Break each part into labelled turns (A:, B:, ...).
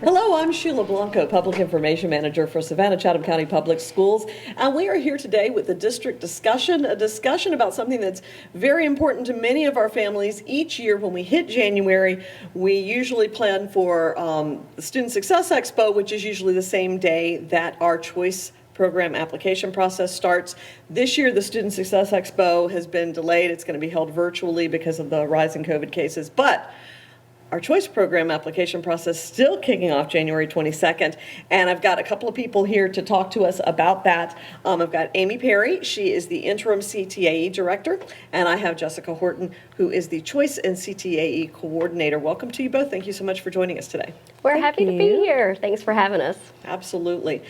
A: Hello, I'm Sheila Blanco, Public Information Manager for Savannah Chatham County Public Schools, and we are here today with the district discussion, a discussion about something that's very important to many of our families. Each year when we hit January, we usually plan for the Student Success Expo, which is usually the same day that our choice program application process starts. This year, the Student Success Expo has been delayed. It's going to be held virtually because of the rise in COVID cases, but our choice program application process still kicking off January 22nd, and I've got a couple of people here to talk to us about that. I've got Amy Perry, she is the interim CTAE director, and I have Jessica Horton, who is the choice and CTAE coordinator. Welcome to you both. Thank you so much for joining us today.
B: We're happy to be here. Thanks for having us.
A: Absolutely.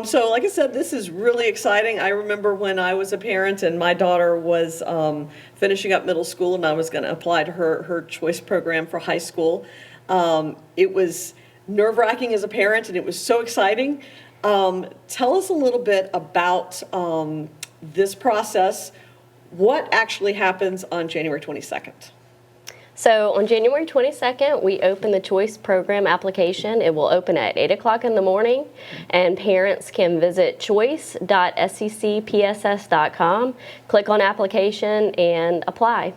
A: So like I said, this is really exciting. I remember when I was a parent and my daughter was finishing up middle school and I was going to apply to her choice program for high school. It was nerve-wracking as a parent and it was so exciting. Tell us a little bit about this process. What actually happens on January 22nd?
B: So on January 22nd, we open the choice program application. It will open at 8 o'clock in the morning, and parents can visit choice.seccpss.com, click on application, and apply.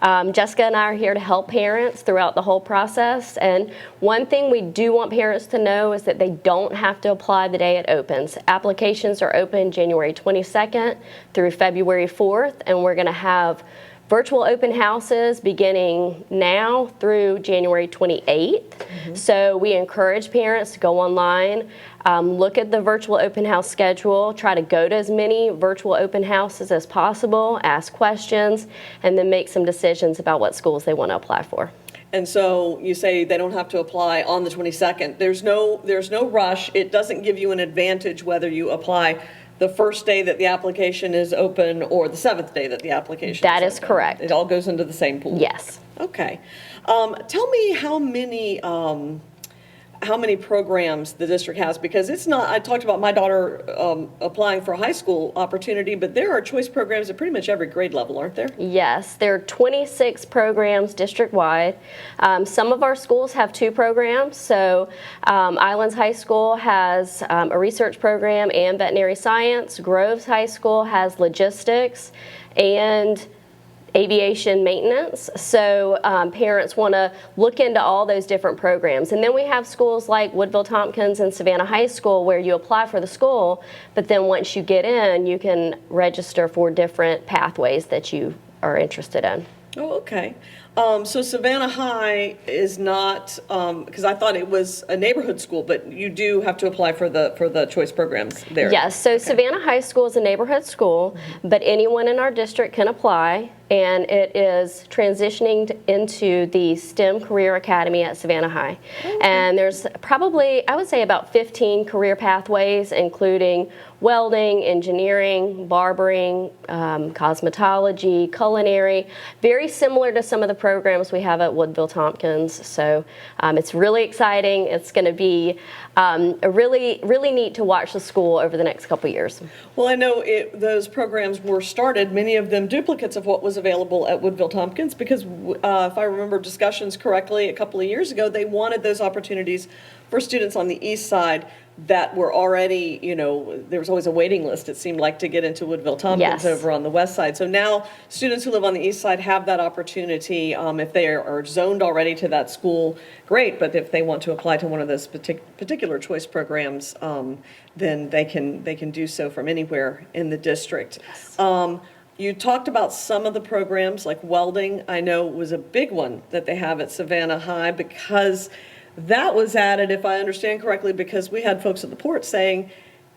B: Jessica and I are here to help parents throughout the whole process, and one thing we do want parents to know is that they don't have to apply the day it opens. Applications are open January 22nd through February 4th, and we're going to have virtual open houses beginning now through January 28th. So we encourage parents to go online, look at the virtual open house schedule, try to go to as many virtual open houses as possible, ask questions, and then make some decisions about what schools they want to apply for.
A: And so you say they don't have to apply on the 22nd. There's no rush. It doesn't give you an advantage whether you apply the first day that the application is open or the seventh day that the application is open.
B: That is correct.
A: It all goes into the same pool.
B: Yes.
A: Okay. Tell me how many programs the district has, because it's not, I talked about my daughter applying for a high school opportunity, but there are choice programs at pretty much every grade level, aren't there?
B: Yes, there are 26 programs district-wide. Some of our schools have 2 programs. So Islands High School has a research program and veterinary science. Groves High School has logistics and aviation maintenance. So parents want to look into all those different programs. And then we have schools like Woodville Tompkins and Savannah High School where you apply for the school, but then once you get in, you can register for different pathways that you are interested in.
A: Oh, okay. So Savannah High is not, because I thought it was a neighborhood school, but you do have to apply for the choice programs there.
B: Yes, so Savannah High School is a neighborhood school, but anyone in our district can apply, and it is transitioning into the STEM Career Academy at Savannah High. Okay. And there's probably, I would say, about 15 career pathways, including welding, engineering, barbering, cosmetology, culinary, very similar to some of the programs we have at Woodville Tompkins. So it's really exciting. It's going to be really neat to watch the school over the next couple years.
A: Well, I know those programs were started, many of them duplicates of what was available at Woodville Tompkins, because if I remember discussions correctly a couple of years ago, they wanted those opportunities for students on the east side that were already, there was always a waiting list, it seemed like, to get into Woodville Tompkins. Yes. Over on the west side. So now students who live on the east side have that opportunity. If they are zoned already to that school, great, but if they want to apply to one of those particular choice programs, then they can do so from anywhere in the district. Yes. You talked about some of the programs, like welding. I know was a big one that they have at Savannah High, because that was added, if I understand correctly, because we had folks at the port saying,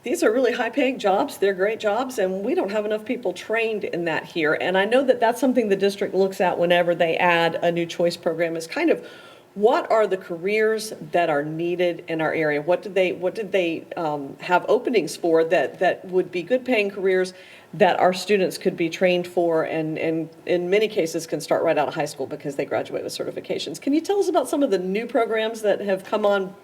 A: these are really high-paying jobs, they're great jobs, and we don't have enough people trained in that here. And I know that that's something the district looks at whenever they add a new choice program, is kind of what are the careers that are needed in our area? What did they have openings for that would be good-paying careers that our students could be trained for, and in many cases can start right out of high school because they graduate with certifications. Can you tell us about some of the new programs that have come on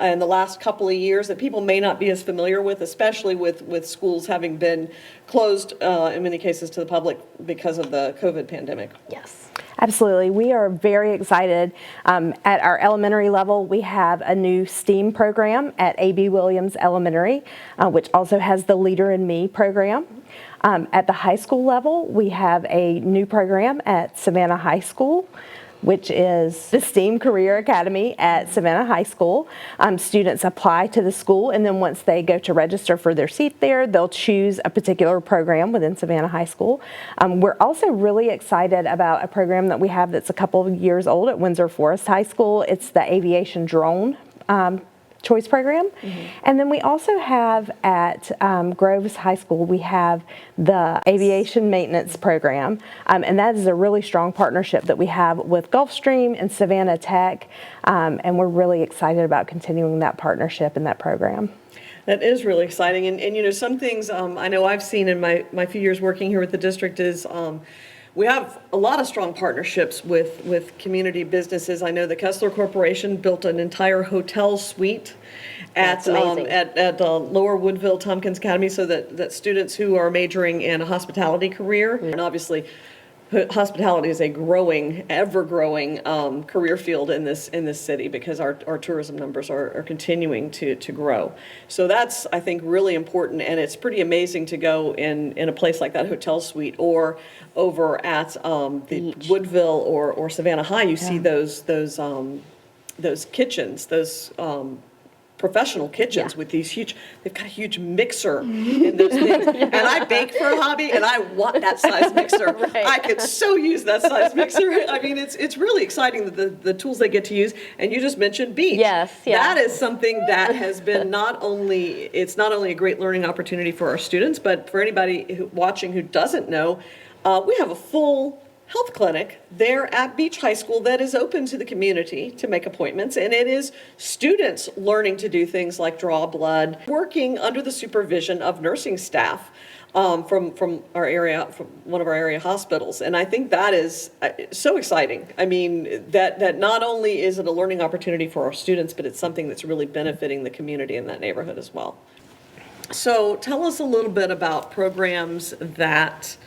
A: in the last couple of years that people may not be as familiar with, especially with schools having been closed in many cases to the public because of the COVID pandemic?
B: Yes.
C: Absolutely. We are very excited. At our elementary level, we have a new STEAM program at A.B. Williams Elementary, which also has the Leader in Me program. At the high school level, we have a new program at Savannah High School, which is the STEAM Career Academy at Savannah High School. Students apply to the school, and then once they go to register for their seat there, they'll choose a particular program within Savannah High School. We're also really excited about a program that we have that's a couple of years old at Windsor Forest High School. It's the Aviation Drone choice program. And then we also have at Groves High School, we have the aviation maintenance program, and that is a really strong partnership that we have with Gulfstream and Savannah Tech, and we're really excited about continuing that partnership and that program.
A: That is really exciting. And you know, some things I know I've seen in my few years working here with the district is we have a lot of strong partnerships with community businesses. I know the Kessler Corporation built an entire hotel suite at Lower Woodville Tompkins Academy, so that students who are majoring in a hospitality career, and obviously hospitality is a ever-growing career field in this city, because our tourism numbers are continuing to grow. So that's, I think, really important, and it's pretty amazing to go in a place like that hotel suite, or over at the Woodville or Savannah High. You see those kitchens, those professional kitchens with these they've got a huge mixer in those things. And I bake for a hobby, and I want that size mixer.
B: Right.
A: I could so use that size mixer. I mean, it's really exciting, the tools they get to use. And you just mentioned beach.
B: Yes, yeah.
A: That is something that has been not only a great learning opportunity for our students, but for anybody watching who doesn't know, we have a full health clinic there at Beach High School that is open to the community to make appointments, and it is students learning to do things like draw blood, working under the supervision of nursing staff from our area, from one of our area hospitals. And I think that is so exciting. I mean, that not only is it a learning opportunity for our students, but it's something that's really benefiting the community in that neighborhood as well. So tell us a little bit about programs that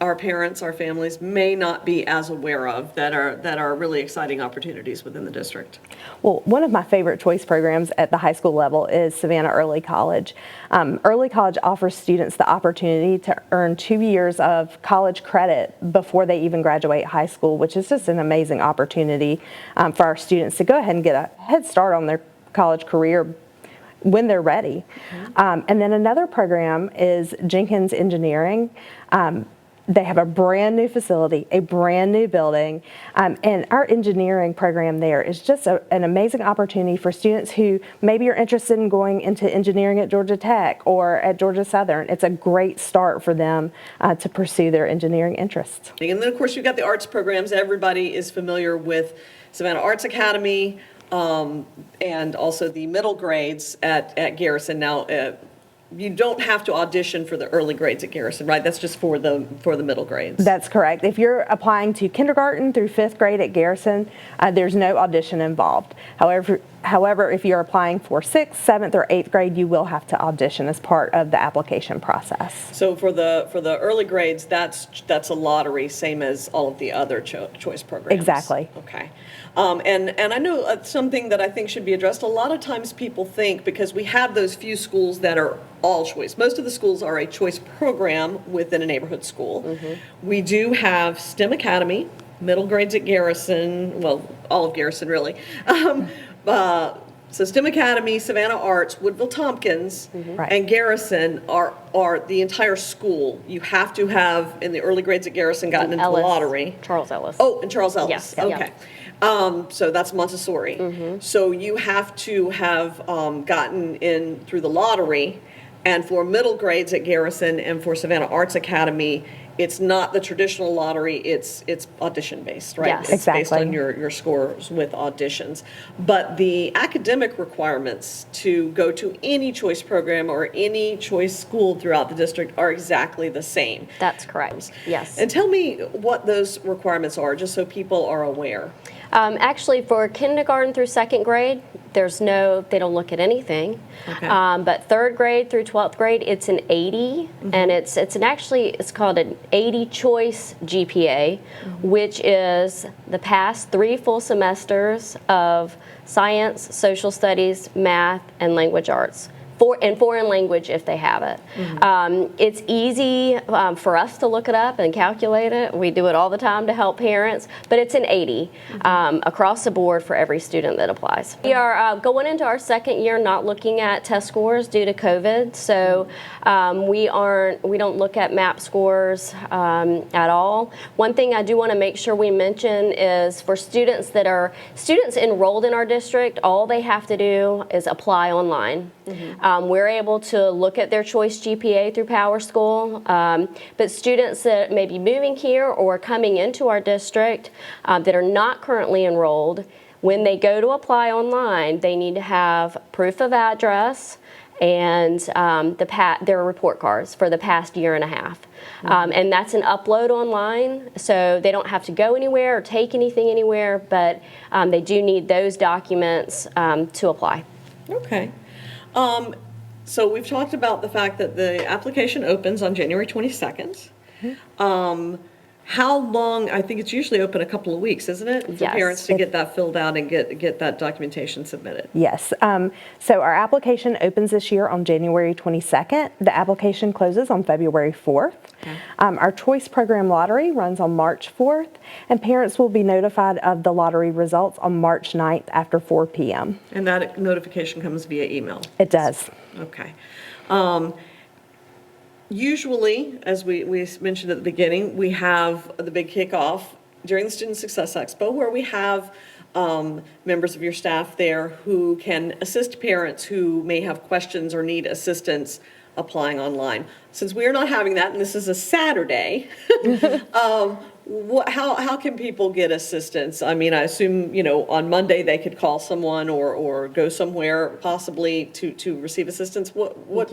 A: our parents, our families may not be as aware of, that are really exciting opportunities within the district.
C: Well, one of my favorite choice programs at the high school level is Savannah Early College. Early College offers students the opportunity to earn 2 years of college credit before they even graduate high school, which is just an amazing opportunity for our students to go ahead and get a head start on their college career when they're ready. And then another program is Jenkins Engineering. They have a brand new facility, a brand new building, and our engineering program there is just an amazing opportunity for students who maybe are interested in going into engineering at Georgia Tech or at Georgia Southern. It's a great start for them to pursue their engineering interests.
A: And then, of course, you've got the arts programs. Everybody is familiar with Savannah Arts Academy, and also the middle grades at Garrison. Now, you don't have to audition for the early grades at Garrison, right? That's just for the middle grades.
C: That's correct. If you're applying to kindergarten through 5th grade at Garrison, there's no audition involved. However, if you're applying for 6th, 7th, or 8th grade, you will have to audition as part of the application process.
A: So for the early grades, that's a lottery, same as all of the other choice programs.
C: Exactly.
A: Okay. And I know something that I think should be addressed. A lot of times people think, because we have those few schools that are all choice. Most of the schools are a choice program within a neighborhood school. We do have STEM Academy, middle grades at Garrison, well, all of Garrison really. So STEM Academy, Savannah Arts, Woodville Tompkins, and Garrison are the entire school. You have to have, in the early grades at Garrison, gotten into the lottery.
B: Charles Ellis.
A: Oh, and Charles Ellis.
B: Yes.
A: Okay. So that's Montessori. So you have to have gotten in through the lottery. And for middle grades at Garrison and for Savannah Arts Academy, it's not the traditional lottery, it's audition based, right?
B: Yes,
A: it's based
C: exactly.
A: on your scores with auditions. But the academic requirements to go to any choice program or any choice school throughout the district are exactly the same.
B: That's correct. Yes.
A: And tell me what those requirements are, just so people are aware.
B: Actually, for kindergarten through second grade, they don't look at anything.
A: Okay.
B: But third grade through 12th grade, it's an 80, and it's called an 80 choice GPA, which is the past 3 full semesters of science, social studies, math, and language arts. And foreign language if they have it. It's easy for us to look it up and calculate it. We do it all the time to help parents, but it's an 80 across the board for every student that applies. We are going into our second year not looking at test scores due to COVID, so we don't look at MAP scores at all. One thing I do want to make sure we mention is for students enrolled in our district, all they have to do is apply online. We're able to look at their choice GPA through PowerSchool, but students that may be moving here or coming into our district that are not currently enrolled, when they go to apply online, they need to have proof of address and their report cards for the past year and a half. And that's an upload online, so they don't have to go anywhere or take anything anywhere, but they do need those documents to apply.
A: Okay. So we've talked about the fact that the application opens on January 22nd. How long, I think it's usually open a couple of weeks, isn't it? For
B: Yes.
A: parents to get that filled out and get that documentation submitted.
C: Yes. So our application opens this year on January 22nd. The application closes on February 4th.
A: Okay.
C: Our choice program lottery runs on March 4th, and parents will be notified of the lottery results on March 9th after 4 p.m.
A: And that notification comes via email?
C: It does.
A: Okay. Usually, as we mentioned at the beginning, we have the big kickoff during the Student Success Expo where we have members of your staff there who can assist parents who may have questions or need assistance applying online. Since we are not having that, and this is a Saturday, how can people get assistance? I mean, I assume, on Monday they could call someone or go somewhere possibly to receive assistance. What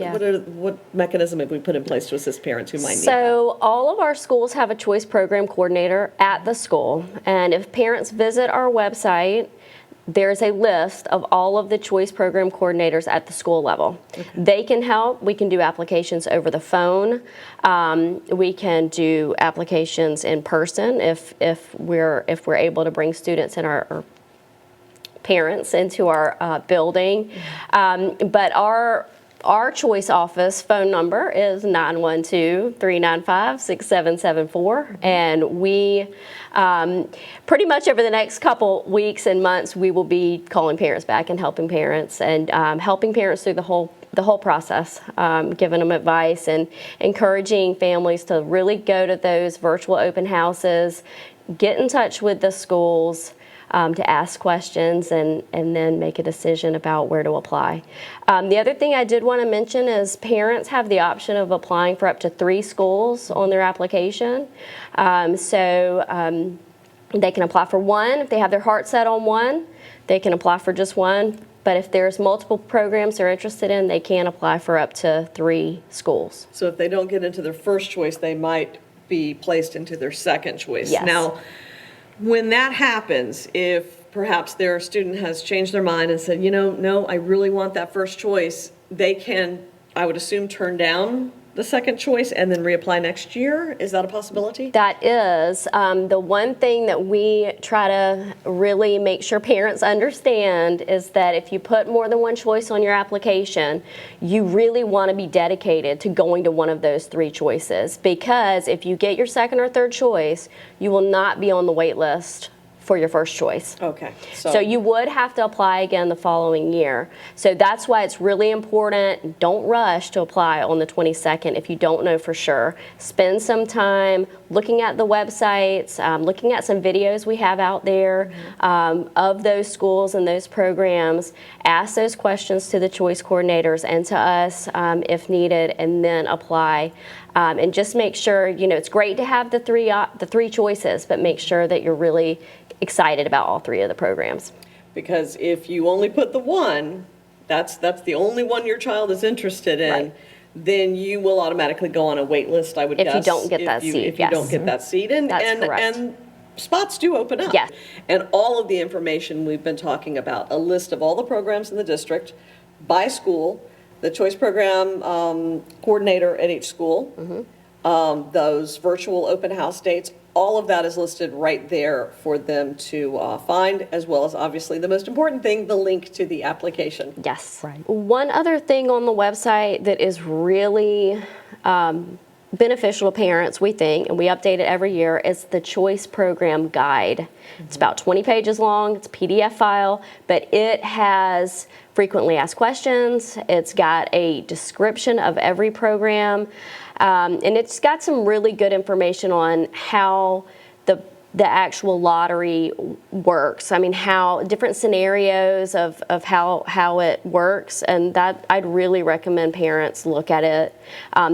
A: mechanism have we put in place to assist parents who might need that?
B: So all of our schools have a choice program coordinator at the school, and if parents visit our website, there's a list of all of the choice program coordinators at the school level. Okay. They can help. We can do applications over the phone. We can do applications in person if we're able to bring students and our parents into our building. But our choice office phone number is 912-395-6774, and we pretty much over the next couple weeks and months we will be calling parents back and helping parents through the whole process, giving them advice and encouraging families to really go to those virtual open houses, get in touch with the schools, to ask questions and then make a decision about where to apply. The other thing I did want to mention is parents have the option of applying for up to 3 schools on their application. So they can apply for one. If they have their heart set on one, they can apply for just one. But if there's multiple programs they're interested in, they can apply for up to 3 schools.
A: So if they don't get into their first choice, they might be placed into their second choice.
B: Yes.
A: Now, when that happens, if perhaps their student has changed their mind and said, no, I really want that first choice, they can, I would assume, turn down the second choice and then reapply next year? Is that a possibility?
B: That is. The one thing that we try to really make sure parents understand is that if you put more than one choice on your application, you really want to be dedicated to going to one of those 3 choices, because if you get your second or third choice, you will not be on the wait list for your first choice.
A: Okay.
B: So you would have to apply again the following year. So that's why it's really important. Don't rush to apply on the 22nd if you don't know for sure. Spend some time looking at the websites, looking at some videos we have out there of those schools and those programs. Ask those questions to the choice coordinators and to us if needed, and then apply. And just make sure, it's great to have the three choices, but make sure that you're really excited about all 3 of the programs.
A: Because if you only put the one, that's the only one your child is interested in,
B: Right.
A: then you will automatically go on a wait list, I would guess.
B: If you don't get that seat,
A: If you don't get that seat.
B: That's correct.
A: And spots do open up.
B: Yes.
A: And all of the information we've been talking about, a list of all the programs in the district by school, the choice program coordinator at each school, those virtual open house dates, all of that is listed right there for them to find, as well as obviously the most important thing, the link to the application.
B: Yes.
C: Right.
B: One other thing on the website that is really beneficial to parents, we think, and we update it every year, is the Choice Program Guide. It's about 20 pages long. It's a PDF file, but it has frequently asked questions. It's got a description of every program, and it's got some really good information on how the actual lottery works. I mean, how different scenarios of how it works, and that I'd really recommend parents look at it.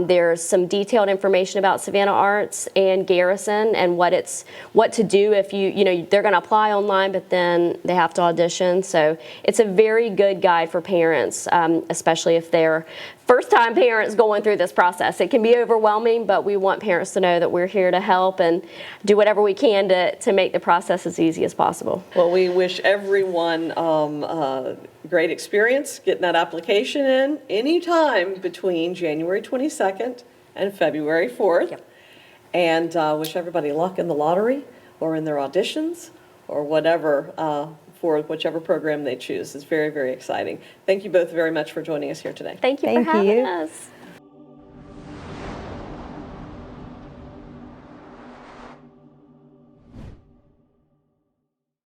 B: There's some detailed information about Savannah Arts and Garrison and what to do if they're going to apply online, but then they have to audition. So it's a very good guide for parents, especially if they're first-time parents going through this process. It can be overwhelming, but we want parents to know that we're here to help and do whatever we can to make the process as easy as possible.
A: Well, we wish everyone great experience getting that application in anytime between January 22nd and February 4th.
B: Yep.
A: And wish everybody luck in the lottery or in their auditions or whatever for whichever program they choose. It's very, very exciting. Thank you both very much for joining us here today.
B: Thank you
C: Thank
B: for having
C: you.
B: us.